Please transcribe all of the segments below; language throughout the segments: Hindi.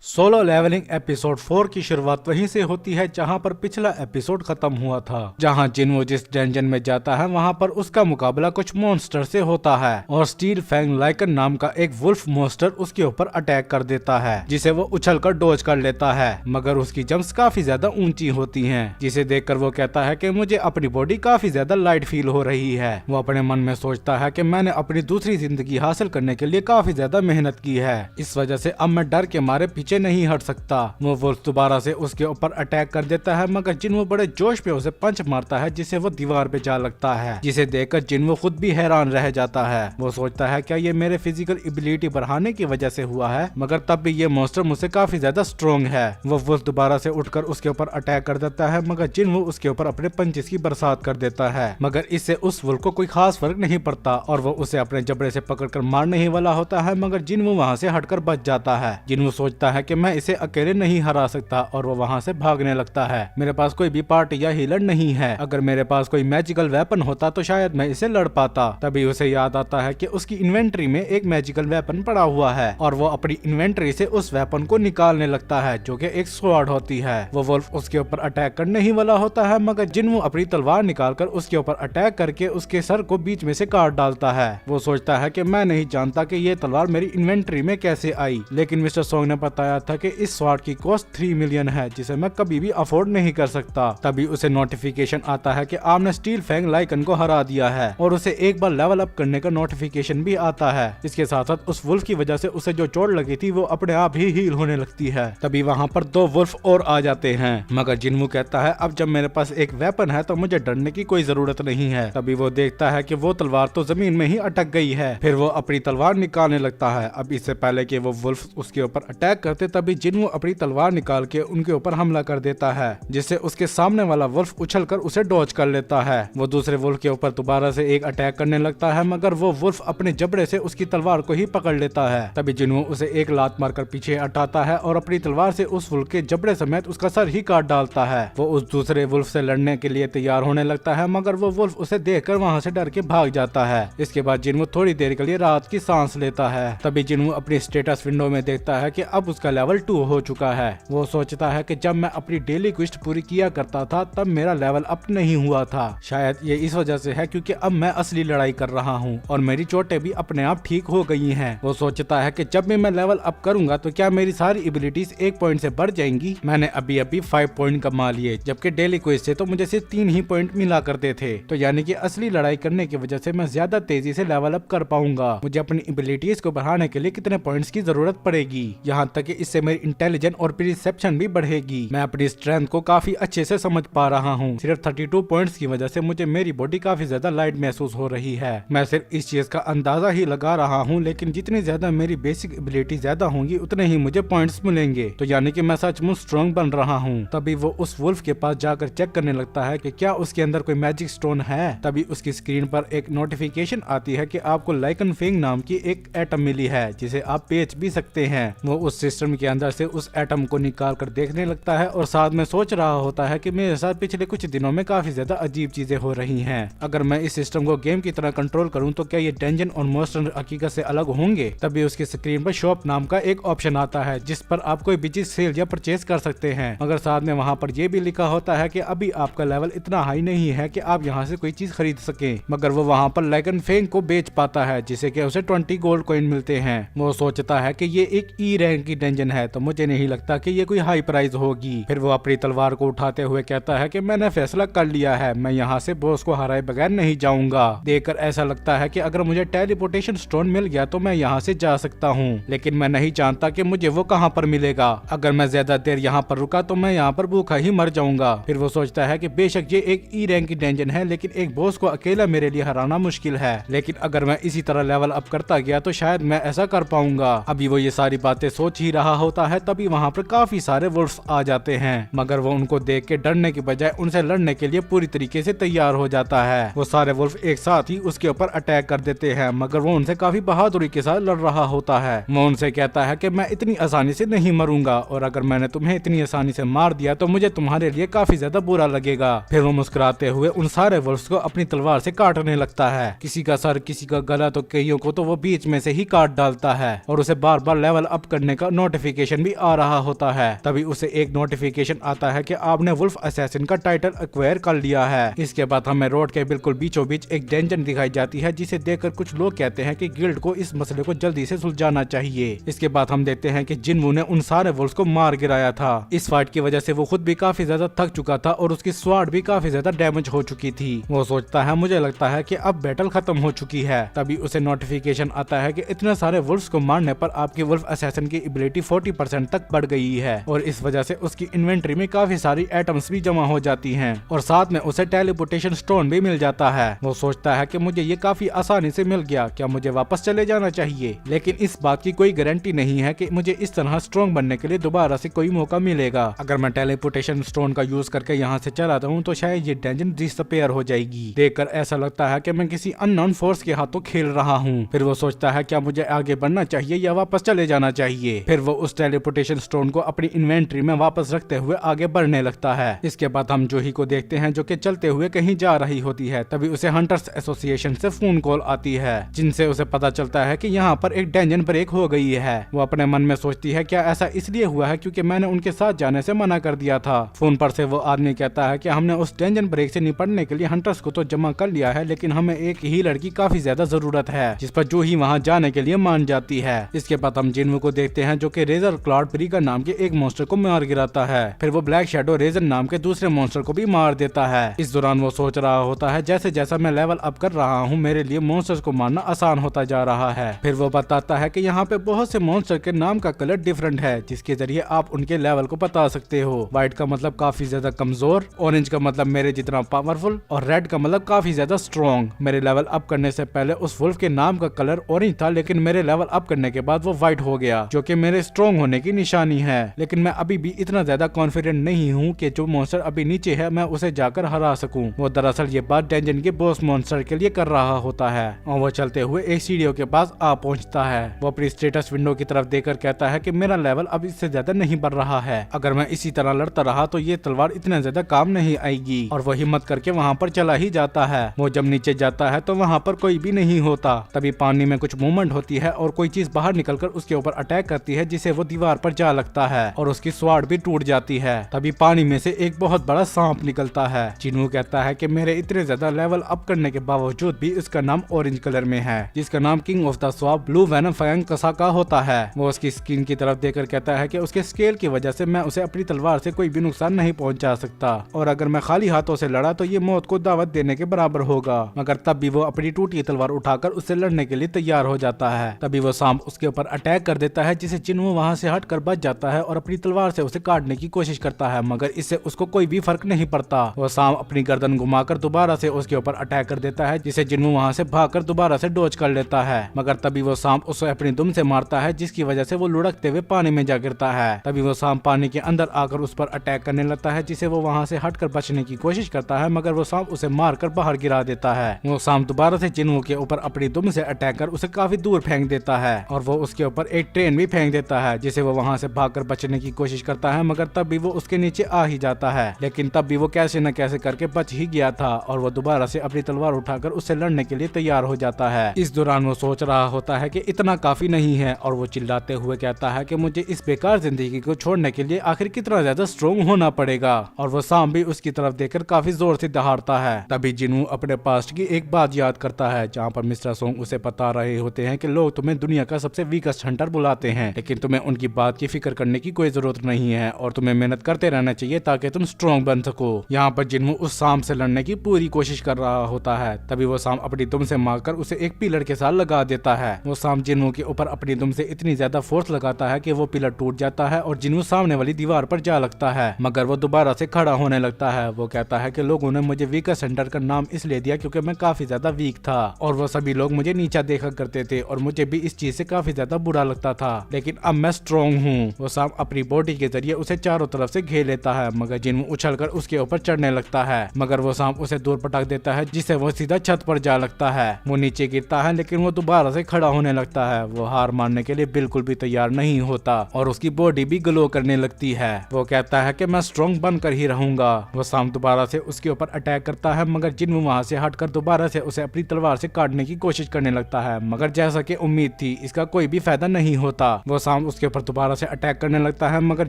सोलो लेवलिंग एपिसोड 4 की शुरुआत वहीं से होती है जहां पर पिछला एपिसोड खत्म हुआ था, जहां जिन्हो जिस डंजन में जाता है वहां पर उसका मुकाबला कुछ मॉन्स्टर से होता है और स्टील फैंग लाइकन नाम का एक वुल्फ मॉन्स्टर उसके ऊपर अटैक कर देता है, जिसे वो उछल कर डोज कर लेता है। मगर उसकी जंप्स काफी ज्यादा ऊंची होती हैं, जिसे देखकर वो कहता है कि मुझे अपनी बॉडी काफी ज्यादा लाइट फील हो रही है। वो अपने मन में सोचता है कि मैंने अपनी दूसरी जिंदगी हासिल करने के लिए काफी ज्यादा मेहनत की है, इस वजह से अब मैं डर के मारे पीछे नहीं हट सकता। वो वुल्फ दोबारा से उसके ऊपर अटैक कर देता है, मगर जिन्हो बड़े जोश पे उसे पंच मारता है जिससे वो दीवार पे जा लगता है, जिसे देखकर जिन्हो खुद भी हैरान रह जाता है। वो सोचता है क्या ये मेरे फिजिकल एबिलिटी बढ़ाने की वजह से हुआ है, मगर तब भी ये मॉन्स्टर मुझसे काफी ज्यादा स्ट्रॉन्ग है। वो वुल्फ दोबारा से उठकर उसके ऊपर अटैक कर देता है, मगर जिन्हो उसके ऊपर अपने पंचेस की बरसात कर देता है, मगर इससे उस वुल्फ को कोई खास फर्क नहीं पड़ता और वो उसे अपने जबड़े से पकड़कर मारने ही वाला होता है, मगर जिन्हो वहाँ से हटकर बच जाता है। जिन्हो सोचता है कि मैं इसे अकेले नहीं हरा सकता और वो वहाँ से भागने लगता है। मेरे पास कोई भी पार्ट या हीलर नहीं है, अगर मेरे पास कोई मैजिकल वेपन होता तो शायद मैं इसे लड़ पाता। तभी उसे याद आता है कि उसकी इन्वेंट्री में एक मैजिकल वेपन पड़ा हुआ है और वो अपनी इन्वेंट्री से उस वेपन को निकालने लगता है, जो कि एक स्वॉर्ड होती है। वो वुल्फ उसके ऊपर अटैक करने ही वाला होता है, मगर जिन्हो अपनी तलवार निकालकर उसके ऊपर अटैक करके उसके सर को बीच में से काट डालता है। वो सोचता है कि मैं नहीं जानता कि ये तलवार मेरी इन्वेंट्री में कैसे आई, लेकिन मिस्टर सोंग ने बताया था कि इस स्वॉर्ड की कॉस्ट 3 मिलियन है, जिसे मैं कभी भी अफोर्ड नहीं कर सकता। तभी उसे नोटिफिकेशन आता है कि आपने स्टील फैंग लाइकन को हरा दिया है और उसे एक बार लेवल अप करने का नोटिफिकेशन भी आता है। इसके साथ साथ उस वुल्फ की वजह से उसे जो चोट लगी थी वो अपने आप ही हील होने लगती है। तभी वहाँ पर 2 वुल्फ और आ जाते हैं, मगर जिन्हो कहता है अब जब मेरे पास एक वेपन है तो मुझे डरने की कोई जरूरत नहीं है। तभी वो देखता है कि वो तलवार तो जमीन में ही अटक गई है। फिर वो अपनी तलवार निकालने लगता है। अब इससे पहले कि वो वुल्फ उसके ऊपर अटैक करते तभी जिन्हो अपनी तलवार निकाल के उनके ऊपर हमला कर देता है, जिससे उसके सामने वाला वुल्फ उछलकर उसे डॉज कर लेता है। वो दूसरे वुल्फ के ऊपर दोबारा से एक अटैक करने लगता है, मगर वो वुल्फ अपने जबड़े से उसकी तलवार को ही पकड़ लेता है। तभी जिन्हो उसे एक लात मारकर पीछे हटाता है और अपनी तलवार से उस वुल्फ के जबड़े समेत उसका सर ही काट डालता है। वो उस दूसरे वुल्फ से लड़ने के लिए तैयार होने लगता है, मगर वो वुल्फ उसे देखकर वहाँ से डर के भाग जाता है। इसके बाद जिन्हो थोड़ी देर के लिए राहत की सांस लेता है। तभी जिन्हो अपनी स्टेटस विंडो में देखता है कि अब उसका लेवल 2 हो चुका है। वो सोचता है कि जब मैं अपनी डेली क्वेस्ट पूरी किया करता था तब मेरा लेवल अप नहीं हुआ था। शायद ये इस वजह से है क्योंकि अब मैं असली लड़ाई कर रहा हूँ और मेरी चोटें भी अपने आप ठीक हो गई हैं। वो सोचता है कि जब भी मैं लेवल अप करूंगा तो क्या मेरी सारी एबिलिटीज 1 पॉइंट से बढ़ जाएंगी। मैंने अभी 5 पॉइंट कमा लिए, जबकि डेली क्वेस्ट से तो मुझे सिर्फ 3 ही पॉइंट मिला करते थे। तो यानी कि असली लड़ाई करने की वजह से मैं ज्यादा तेजी से लेवल अप कर पाऊंगा। मुझे अपनी एबिलिटीज को बढ़ाने के लिए कितने पॉइंट्स की जरूरत पड़ेगी। यहाँ तक कि इससे मेरी इंटेलिजेंस और परसेप्शन भी बढ़ेगी। मैं अपनी स्ट्रेंथ को काफी अच्छे से समझ पा रहा हूँ। सिर्फ 32 पॉइंट्स की वजह से मुझे मेरी बॉडी काफी ज्यादा लाइट महसूस हो रही है। मैं सिर्फ इस चीज का अंदाजा ही लगा रहा हूँ, लेकिन जितनी ज्यादा मेरी बेसिक एबिलिटी ज्यादा होंगी उतने ही मुझे पॉइंट्स मिलेंगे। तो यानी कि मैं सचमुच स्ट्रॉन्ग बन रहा हूँ। तभी वो उस वुल्फ के पास जाकर चेक करने लगता है कि क्या उसके अंदर कोई मैजिक स्टोन है। तभी उसकी स्क्रीन पर एक नोटिफिकेशन आती है कि आपको लाइकन फेंग नाम की एक एटम मिली है, जिसे आप बेच भी सकते हैं। वो उस सिस्टम के अंदर से उस एटम को निकाल कर देखने लगता है और साथ में सोच रहा होता है कि मेरे साथ पिछले कुछ दिनों में काफी ज्यादा अजीब चीजें हो रही हैं। अगर मैं इस सिस्टम को गेम की तरह कंट्रोल करूं तो क्या ये डंजन और मॉन्स्टर हकीकत से अलग होंगे। तभी उसकी स्क्रीन पर शॉप नाम का एक ऑप्शन आता है, जिस पर आप कोई भी चीज सेल या परचेज कर सकते हैं, मगर साथ में वहाँ पर यह भी लिखा होता है कि अभी आपका लेवल इतना हाई नहीं है कि आप यहाँ से कोई चीज खरीद सके। मगर वो वहाँ पर लाइकन फेंग को बेच पाता है, जिसे कि उसे 20 गोल्ड कॉइन मिलते हैं। वो सोचता है कि ये एक ई रैंक की डंजन है, तो मुझे नहीं लगता कि ये कोई हाई प्राइस होगी। फिर वो अपनी तलवार को उठाते हुए कहता है कि मैंने फैसला कर लिया है, मैं यहाँ से बॉस को हराए बगैर नहीं जाऊंगा। देखकर ऐसा लगता है कि अगर मुझे टेलीपोर्टेशन स्टोन मिल गया तो मैं यहाँ से जा सकता हूँ, लेकिन मैं नहीं जानता कि मुझे वो कहाँ पर मिलेगा। अगर मैं ज्यादा देर यहाँ पर रुका तो मैं यहाँ पर भूखा ही मर जाऊंगा। फिर वो सोचता है कि बेशक ये एक ई रैंक की डंजन है, लेकिन एक बॉस को अकेला मेरे लिए हराना मुश्किल है, लेकिन अगर मैं इसी तरह लेवल अप करता गया तो शायद मैं ऐसा कर पाऊंगा। अभी वो ये सारी बातें सोच ही रहा होता है, तभी वहाँ पर काफी सारे वुल्फ्स आ जाते हैं, मगर वो उनको देख के डरने की बजाय उनसे लड़ने के लिए पूरी तरीके से तैयार हो जाता है। वो सारे वुल्फ एक साथ ही उसके ऊपर अटैक कर देते हैं, मगर वो उनसे काफी बहादुरी के साथ लड़ रहा होता है। वो उनसे कहता है कि मैं इतनी आसानी से नहीं मरूंगा और अगर मैंने तुम्हें इतनी आसानी से मार दिया तो मुझे तुम्हारे लिए काफी ज्यादा बुरा लगेगा। फिर वो मुस्कुराते हुए उन सारे वुल्फ्स को अपनी तलवार से काटने लगता है। किसी का सर, किसी का गला, तो कईयों को तो वो बीच में से ही काट डालता है और उसे बार बार लेवल अप करने का नोटिफिकेशन भी आ रहा होता है। तभी उसे एक नोटिफिकेशन आता है कि आपने वुल्फ असैसिन का टाइटल एक्वायर कर लिया है। इसके बाद हमें रोड के बिल्कुल बीचों बीच एक डंजन दिखाई जाती है, जिसे देखकर कुछ लोग कहते हैं कि गिल्ड को इस मसले को जल्दी से सुलझाना चाहिए। इसके बाद हम देखते हैं कि जिनवू ने उन सारे वुल्फ को मार गिराया था। इस फाइट की वजह से वो खुद भी काफी ज्यादा थक चुका था और उसकी स्वाड भी काफी ज्यादा डैमेज हो चुकी थी। वो सोचता है मुझे लगता है कि अब बैटल खत्म हो चुकी है। तभी उसे नोटिफिकेशन आता है कि इतने सारे वुल्फ्स को मारने पर आपकी वुल्फ असैसिन की एबिलिटी 40% तक बढ़ गई है और इस वजह से उसकी इन्वेंटरी में काफी सारी आइटम्स भी जमा हो जाती हैं और साथ में उसे टेलीपोर्टेशन स्टोन भी मिल जाता है। वो सोचता है कि मुझे ये काफी आसानी से मिल गया, क्या मुझे वापस चले जाना चाहिए? लेकिन इस बात की कोई गारंटी नहीं है कि मुझे इस तरह स्ट्रॉन्ग बनने के लिए दोबारा से कोई मौका मिलेगा। अगर मैं टेलीपोर्टेशन स्टोन का यूज करके यहाँ से चला जाऊँ तो शायद ये डंजन डिसअपीयर हो जाएगी। देखकर ऐसा लगता है कि मैं किसी अननोन फोर्स के हाथों खेल रहा हूँ। फिर वो सोचता है क्या मुझे आगे बढ़ना चाहिए या वापस चले जाना चाहिए। फिर वो उस टेलीपोर्टेशन स्टोन को अपनी इन्वेंट्री में वापस रखते हुए आगे बढ़ने लगता है। इसके बाद हम जूही को देखते हैं जो कि चलते हुए कहीं जा रही होती है। तभी उसे हंटर्स एसोसिएशन से फोन कॉल आती है जिनसे उसे पता चलता है कि यहाँ पर एक डंजन ब्रेक हो गई है। वो अपने मन में सोचती है क्या ऐसा इसलिए हुआ है क्योंकि मैंने उनके साथ जाने से मना कर दिया था। फोन पर से वो आदमी कहता है कि हमने उस डंजन ब्रेक से निपटने के लिए हंटर्स को तो जमा कर लिया है, लेकिन हमें एक हीलर की काफी ज्यादा जरूरत है, जिस पर जूही वहाँ जाने के लिए मान जाती है। इसके बाद हम जिनवू को देखते हैं जो कि रेजर क्लॉड प्रीकर नाम के एक मॉन्स्टर को मार गिराता है। फिर वो ब्लैक शैडो रेजर नाम के दूसरे मॉन्स्टर को भी मार देता है। इस दौरान वो सोच रहा होता है जैसे जैसा मैं लेवल अप कर रहा हूँ मेरे लिए मॉन्स्टर्स को मारना आसान होता जा रहा है। फिर वो बताता है कि यहाँ पे बहुत से मॉन्स्टर के नाम का कलर डिफरेंट है, जिसके जरिए आप उनके लेवल को बता सकते हो। व्हाइट का मतलब काफी ज्यादा कमजोर, ऑरेंज का मतलब मेरे जितना पावरफुल और रेड का मतलब काफी ज्यादा स्ट्रॉन्ग। मेरे लेवल अप करने से पहले उस वुल्फ के नाम का कलर ऑरेंज था, लेकिन मेरे लेवल अप करने के बाद वो व्हाइट हो गया, जो कि मेरे स्ट्रॉन्ग होने की निशानी है। लेकिन मैं अभी भी इतना ज्यादा कॉन्फिडेंट नहीं हूँ कि जो मॉन्स्टर अभी नीचे है मैं उसे जाकर हरा सकूं। वो दरअसल ये बात डंजन के बॉस मॉन्स्टर के लिए कर रहा होता है और वो चलते हुए एक सीढ़ियों के पास आ पहुंचता है। वो अपनी स्टेटस विंडो की तरफ देखकर कहता है कि मेरा लेवल अब इससे ज्यादा नहीं बढ़ रहा है, अगर मैं इसी तरह लड़ता रहा तो ये तलवार इतना ज्यादा काम नहीं आएगी। और वो हिम्मत करके वहाँ पर चला ही जाता है। वो जब नीचे जाता है तो वहाँ पर कोई भी नहीं होता। तभी पानी में कुछ मूवमेंट होती है और कोई चीज बाहर निकलकर उसके ऊपर अटैक करती है, जिसे वो दीवार पर जा लगता है और उसकी स्वाड भी टूट जाती है। तभी पानी में से एक बहुत बड़ा सांप निकलता है। जिनवू कहता है कि मेरे इतने ज्यादा लेवल अप करने के बावजूद भी इसका नाम ऑरेंज कलर में है, जिसका नाम king of the swamp blue venom fang Kasaka होता है। वो उसकी स्किन की तरफ देखकर कहता है कि उसके स्केल की वजह से मैं उसे अपनी तलवार से कोई भी नुकसान नहीं पहुंचा सकता और अगर मैं खाली हाथों से लड़ा तो ये मौत को दावत देने के बराबर होगा। मगर तब भी वो अपनी टूटी तलवार उठाकर उससे लड़ने के लिए तैयार हो जाता है। तभी वो सांप उसके ऊपर अटैक कर देता है, जिसे जिनवू वहाँ से हटकर बच जाता है और अपनी तलवार से उसे काटने की कोशिश करता है, मगर इससे उसको कोई भी फर्क नहीं पड़ता। वो सांप अपनी गर्दन घुमाकर दोबारा से उसके ऊपर अटैक कर देता है, जिसे जिनवू वहाँ से भागकर दोबारा से डोज कर लेता है। मगर तभी वो सांप उसे अपनी दुम से मारता है, जिसकी वजह से वो लुढ़कते हुए पानी में जा गिरता है। तभी वो सांप पानी के अंदर आकर उस पर अटैक करने लगता है, जिसे वो वहाँ से हटकर बचने की कोशिश करता है, मगर वो सांप उसे मारकर बाहर गिरा देता है। वो सांप दोबारा से जिनवू के ऊपर अपनी दुम से अटैक कर उसे काफी दूर फेंक देता है और वो उसके ऊपर एक ट्रेन भी फेंक देता है, जिसे वो वहाँ से भागकर बचने की कोशिश करता है, मगर तब भी वो उसके नीचे आ ही जाता है। लेकिन तब भी वो कैसे न कैसे करके बच ही गया था और वो दोबारा से अपनी तलवार उठाकर उससे लड़ने के लिए तैयार हो जाता है। इस दौरान वो सोच रहा होता है कि इतना काफी नहीं है और वो चिल्लाते हुए कहता है कि मुझे इस बेकार जिंदगी को छोड़ने के लिए आखिर कितना ज्यादा स्ट्रॉन्ग होना पड़ेगा। और वो सांप भी उसकी तरफ देखकर काफी जोर से दहाड़ता है। तभी जिनवू अपने पास्ट की एक बात याद करता है, जहाँ पर मिस्टर सोंग उसे बता रहे होते हैं कि लोग तुम्हें दुनिया का सबसे वीकेस्ट हंटर बुलाते हैं, लेकिन तुम्हें उनकी बात की फिक्र करने की कोई जरूरत नहीं है और तुम्हें मेहनत करते रहना चाहिए ताकि तुम स्ट्रॉन्ग बन सको। यहाँ पर जिनवू उस सांप से लड़ने की पूरी कोशिश कर रहा होता है। तभी वो सांप अपनी दुम से मारकर उसे एक पिलर के साथ लगा देता है। वो सांप जिनवू के ऊपर अपनी दुम से इतनी ज्यादा फोर्स लगाता है कि वो पिलर टूट जाता है और जिनवू सामने वाली दीवार पर जा लगता है, मगर वो दोबारा से खड़ा होने लगता है। वो कहता है कि लोगों ने मुझे वीकेस्ट हंटर का नाम इसलिए दिया क्योंकि मैं काफी ज्यादा वीक था और वो सभी लोग मुझे नीचा देखा करते थे और मुझे भी इस चीज से काफी ज्यादा बुरा लगता था, लेकिन अब मैं स्ट्रॉन्ग हूँ। वो सांप अपनी बॉडी के जरिए उसे चारों तरफ से घेर लेता है, मगर जिनवू उछलकर उसके ऊपर चढ़ने लगता है, मगर वो सांप उसे दूर पटक देता है, जिससे वो सीधा छत पर जा लगता है। वो नीचे गिरता है, लेकिन वो दोबारा से खड़ा होने लगता है। वो हार मानने के लिए बिल्कुल भी तैयार नहीं होता और उसकी बॉडी भी ग्लो करने लगती है। वो कहता है कि मैं स्ट्रॉन्ग बनकर ही रहूंगा। वो सांप दोबारा से उसके ऊपर अटैक करता है, मगर जिनवू वहाँ से हटकर दोबारा से उसे अपनी तलवार से काटने की कोशिश करने लगता है, मगर जैसा कि उम्मीद थी इसका कोई भी फायदा नहीं होता। वो सांप उसके ऊपर दोबारा से अटैक करने लगता है, मगर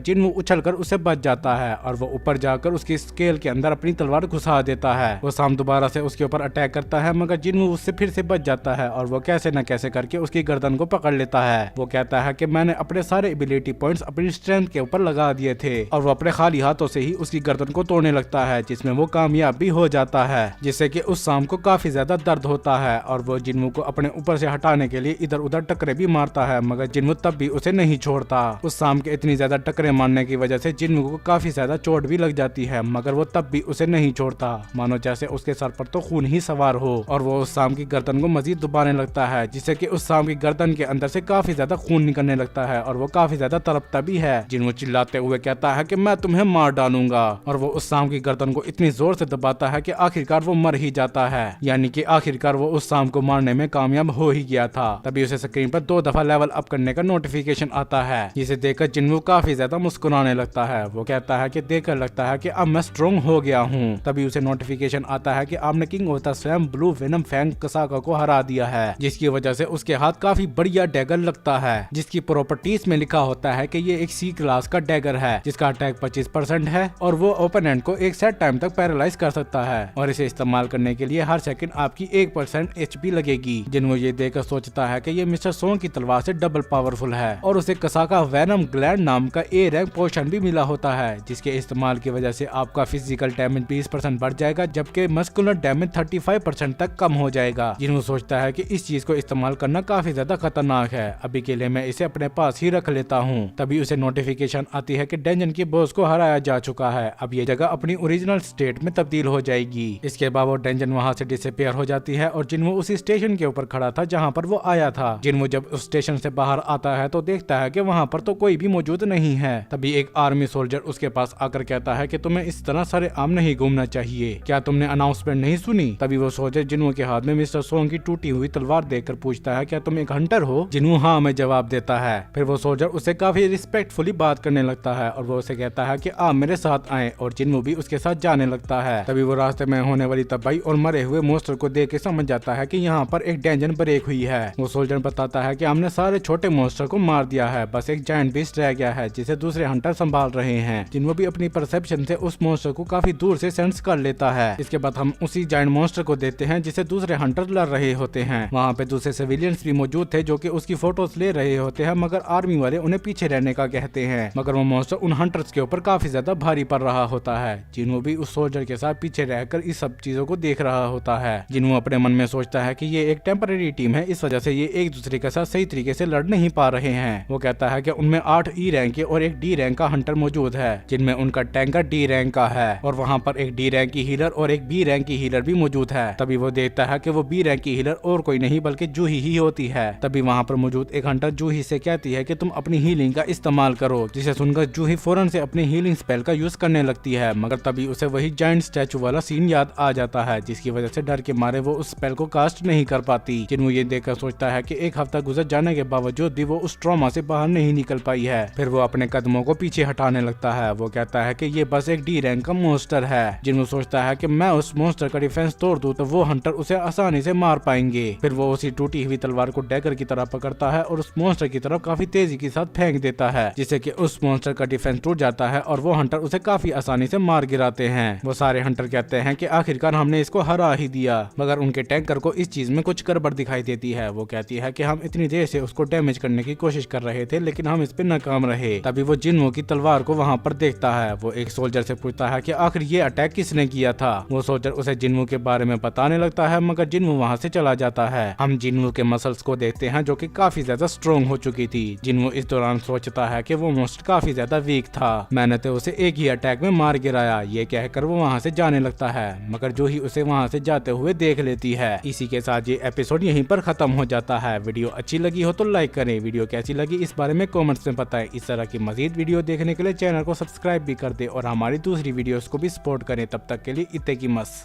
जिनवू उछलकर उसे बच जाता है और वो ऊपर जाकर उसकी स्केल के अंदर अपनी तलवार घुसा देता है। वो साम दोबारा से उसके ऊपर अटैक करता है, मगर जिनवू उससे फिर से बच जाता है और वो कैसे न कैसे करके उसकी गर्दन को पकड़ लेता है। वो कहता है कि मैंने अपने सारे एबिलिटी पॉइंट्स अपनी स्ट्रेंथ के ऊपर लगा दिए थे, और वो अपने खाली हाथों से ही उसकी गर्दन को तोड़ने लगता है, जिसमें वो कामयाब भी हो जाता है, जिससे कि उस साम को काफी ज्यादा दर्द होता है और वो जिनवू को अपने ऊपर से हटाने के लिए इधर उधर टकरे भी मारता है, मगर जिनवू तब भी उसे नहीं छोड़ता। उस साम के इतनी ज्यादा टकरे मारने की वजह से जिनवू को काफी ज्यादा चोट भी लग जाती है, मगर वो तब भी उसे नहीं छोड़ता, मानो जैसे उसके सर पर तो खून ही सवार हो, और वो उस साम की गर्दन को मजीद दबाने लगता है, जिससे कि उस साम की गर्दन के अंदर से काफी ज्यादा खून निकलने लगता है और वो काफी ज्यादा तड़पता भी है। जिनवू चिल्लाते हुए कहता है कि मैं तुम्हें मार डालूंगा, और वो उस साम की गर्दन को इतनी जोर से दबाता है कि आखिरकार वो मर ही जाता है, यानी कि आखिरकार वो उस साम को मारने में कामयाब हो ही गया था। तभी उसे स्क्रीन पर 2 दफा लेवल अप करने का नोटिफिकेशन आता है, जिसे देखकर जिनवू काफी ज्यादा मुस्कुराने लगता है। वो कहता है कि देखकर लगता है कि अब मैं स्ट्रॉन्ग हो गया हूँ। तभी उसे नोटिफिकेशन आता है कि आपने king of the swamp blue venom fang Kasaka को हरा दिया है, जिसकी वजह से उसके हाथ काफी बढ़िया डैगर लगता है, जिसकी प्रॉपर्टीज में लिखा होता है कि ये एक सी क्लास का डैगर है, जिसका अटैक 25% है और वो ओपोनेंट को एक सेट टाइम तक पैरालाइज कर सकता है, और इसे इस्तेमाल करने के लिए हर सेकंड आपकी 1% HP लगेगी। जिनवू ये देखकर सोचता है कि ये मिस्टर सोंग की तलवार से डबल पावरफुल है, और उसे कसाका वेनम ग्लैंड नाम का A रैंक पोशन भी मिला होता है, जिसके इस्तेमाल की वजह से आपका फिजिकल डैमेज 20% बढ़ जाएगा, जबकि मस्कुलर डैमेज 35% तक कम हो जाएगा। जिनवू सोचता है कि इस चीज को इस्तेमाल करना काफी ज्यादा खतरनाक है, अभी के लिए मैं इसे अपने पास ही रख लेता हूँ। तभी उसे नोटिफिकेशन आती है कि डेंजन की बॉस को हराया जा चुका है, अब ये जगह अपनी ओरिजिनल स्टेट में तब्दील हो जाएगी। इसके बाद वो डेंजन वहाँ से डिसअपीयर हो जाती है और जिनवू उसी स्टेशन के ऊपर खड़ा था जहाँ पर वो आया था। जिनवू जब उस स्टेशन से बाहर आता है तो देखता है कि वहाँ पर तो कोई भी मौजूद नहीं है। तभी एक आर्मी सोल्जर उसके पास आकर कहता है कि तुम्हें इस तरह सारे आम नहीं घूमना चाहिए, क्या तुमने अनाउंसमेंट नहीं सुनी? तभी वो सोल्जर जिनवू के हाथ में मिस्टर सोंग की टूटी हुई तलवार देखकर पूछता है, क्या तुम एक हंटर हो? जिनवू हाँ में जवाब देता है। फिर वो सोल्जर उसे काफी रिस्पेक्टफुली बात करने लगता है और वो उसे कहता है कि आप मेरे साथ आए, और जिनवू भी उसके साथ जाने लगता है। तभी वो रास्ते में होने वाली तबाही और मरे हुए मोस्टर को देख के समझ जाता है कि यहाँ पर एक डेंजन ब्रेक हुई है। वो सोल्जर बताता है कि हमने सारे छोटे मोस्टर को मार दिया है, बस एक जायंट बीस्ट रह गया है जिसे दूसरे हंटर संभाल रहे हैं। जिनवू भी अपनी परसेप्शन से उस मोस्टर को काफी दूर से सेंस कर लेता है। इसके बाद हम उसी जायंट मोस्टर को देखते हैं जिसे दूसरे हंटर लड़ रहे होते हैं। वहाँ पे दूसरे सिविलियंस भी मौजूद थे जो कि उसकी फोटोज ले रहे होते हैं, मगर आर्मी वाले उन्हें पीछे रहने का कहते हैं, मगर वो मोस्टर उन हंटर्स के ऊपर काफी ज्यादा भारी पड़ रहा होता है। जिनवू भी उस सोल्जर के साथ पीछे रहकर इस सब चीजों को देख रहा होता है। जिनवू अपने मन में सोचता है कि ये एक टेम्पररी टीम है, इस वजह से ये एक दूसरे के साथ सही तरीके से लड़ नहीं पा रहे हैं। वो कहता है कि उनमें 8 E रैंक के और एक D रैंक का हंटर मौजूद है, जिनमें उनका टैंकर D रैंक का है, और वहाँ पर एक D रैंक की हीलर और एक B रैंक की हीलर भी मौजूद है। तभी वो देखता है कि वो B रैंक की हीलर और कोई नहीं बल्कि जूही ही होती है। तभी वहाँ पर मौजूद एक हंटर जूही से कहती है कि तुम अपनी हीलिंग का इस्तेमाल करो, जिसे सुनकर जूही फौरन से अपनी हीलिंग स्पेल का यूज करने लगती है, मगर तभी उसे वही जायंट स्टैचू वाला सीन याद आ जाता है, जिसकी वजह से डर के मारे वो उस स्पेल को कास्ट नहीं कर पाती। जिनवू ये देखकर सोचता है कि एक हफ्ता गुजर जाने के बावजूद भी वो उस ट्रॉमा से बाहर नहीं निकल पाई है। फिर वो अपने कदमों को पीछे हटाने लगता है। वो कहता है कि ये बस एक D रैंक का मोस्टर है। जिनवू सोचता है कि मैं उस मोस्टर का डिफेंस तोड़ दूं तो वो हंटर उसे आसानी से मार पाएंगे। फिर वो उसी टूटी हुई तलवार को डैगर की तरह पकड़ता है और उस मोस्टर की तरफ काफी तेजी के साथ फेंक देता है, जिससे कि उस मोस्टर का डिफेंस टूट जाता है और वो हंटर उसे काफी आसानी से मार गिराते हैं। वो सारे हंटर कहते हैं कि आखिरकार हमने इसको हरा ही दिया, मगर उनके टैंकर को इस चीज में कुछ गड़बड़ दिखाई देती है। वो कहती है कि हम इतनी देर से उसको डैमेज करने की कोशिश कर रहे थे, लेकिन हम इस पे नाकाम रहे। तभी वो जिनवू की तलवार को वहाँ पर देखता है। वो एक सोल्जर से पूछता है कि आखिर ये अटैक किसने किया था। वो सोल्जर उसे जिनवू के बारे में बताने लगता है, मगर जिनवू वहाँ से चला जाता है। हम जिनवू के मसल्स को देखते हैं जो कि काफी ज्यादा स्ट्रॉन्ग हो चुकी थी। जिनवू इस दौरान सोचता है कि वो मोस्ट काफी ज्यादा वीक था, मैंने तो उसे एक ही अटैक में मार गिराया। ये कहकर वो वहाँ से जाने लगता है, मगर जो ही उसे वहाँ से जाते हुए देख लेती है। इसी के साथ ये एपिसोड यहीं पर खत्म हो जाता है। वीडियो अच्छी लगी हो तो लाइक करें, वीडियो कैसी लगी इस बारे में कमेंट्स में बताएं। इस तरह की मजीद वीडियो देखने के लिए चैनल को सब्सक्राइब भी कर दे और हमारी दूसरी वीडियोस को भी सपोर्ट करें। तब तक के लिए इत्ते की मस।